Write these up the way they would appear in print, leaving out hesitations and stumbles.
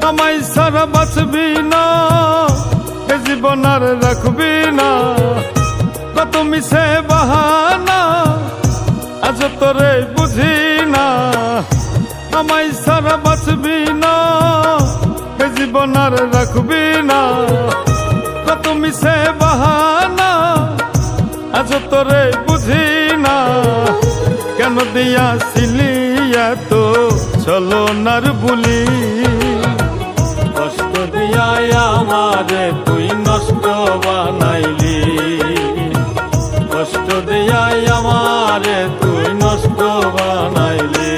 আমায় সারা বাঁচবি না, এ জীবন আর রাখবি না। কত মিছে বাহানা আজ তোরে বুঝি না। আমায় সারা বাঁচবি না, এ জীবন আর রাখবি না। কত মিছে বাহানা আজ তোরে বুঝি না। কেন দিয়াছিলি এত ছলনার বুলি? কষ্ট দিয়া আমারে তুই নষ্ট বানাইলি। কষ্ট দিয়া আমারে তুই নষ্ট বানাইলি।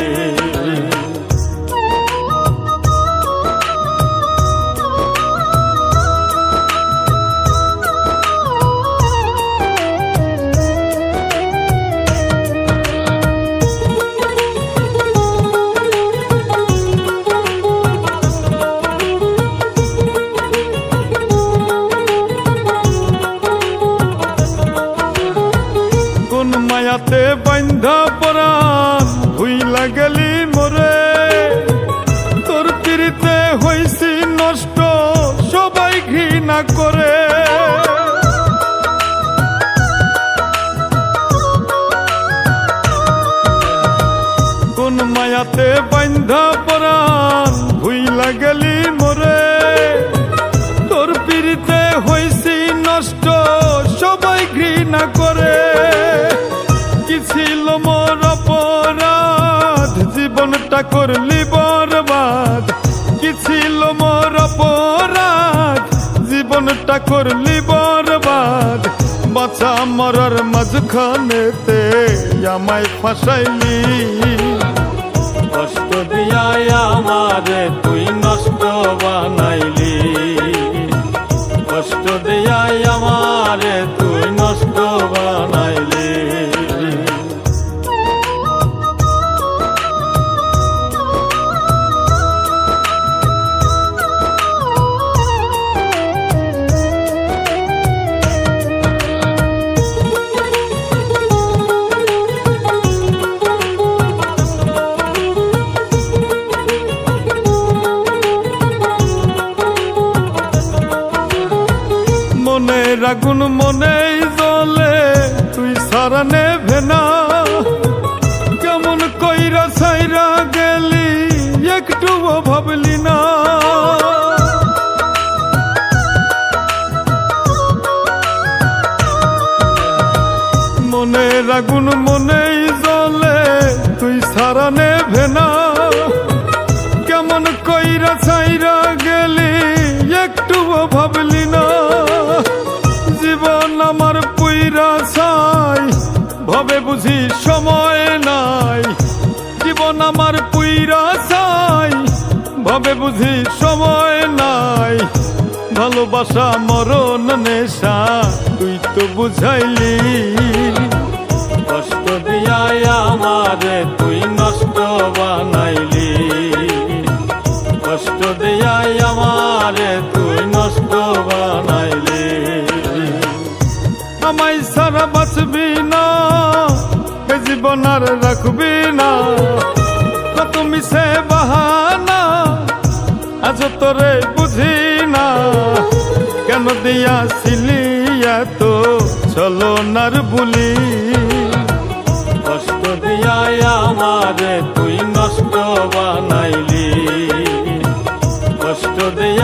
মায়াতে বান্ধা পরাণ ভুইলা গেলি মোরে। তোর পিড়িতে হইছি নষ্ট সবাই ঘৃণা করে। কোন মায়াতে বান্ধা পরাণ ভুইলা গেলি মোরে। তোর পিড়িতে হইছি নষ্ট সবাই ঘৃণা করে। কি ছিল মোর অপরাধ জীবনটা করলি বরবাদ? কি ছিল মোর অপরাধ জীবনটা করলি বরবাদ? বাঁচা মরার মাঝখানেতে আমায় ফাঁসাইলি। কষ্ট দিয়া আমারে তুই নষ্ট বানাইলি। কষ্ট দিয়া আমারে তুই নষ্ট বানাইলি। মনের আগুন মনেই জ্বলে তুই সারা নেভে না। কেমন কইরা ছাইরা গেলি একটুও ভাবলি না। মনের আগুন মনেই জ্বলে তুই সারা নেভে না। কেমন কইরা ছাইরা গেলি একটুও ভাবলি না। জীবন আমার পুইরা ছাই ভাবে বুঝি সময় নাই। জীবন আমার পুইরা ছাই ভাবে বুঝি সময় নাই। ভালোবাসা মরণ নেশা তুই তো বুঝাইলি। কষ্ট দিয়া আমারে তুই নষ্ট বানাইলি। কষ্ট দিয়া আমারে তুই নষ্ট বানাইলি। আমায় সারা বাঁচবি না, এ জীবন আর রাখবি না। কত মিছে বাহানা আজ তোরে বুঝি না। কেন দিয়াছিলি এত ছলনার বুলি? কষ্ট দিয়া আমারে তুই নষ্ট বানাইলি। কষ্ট দিয়া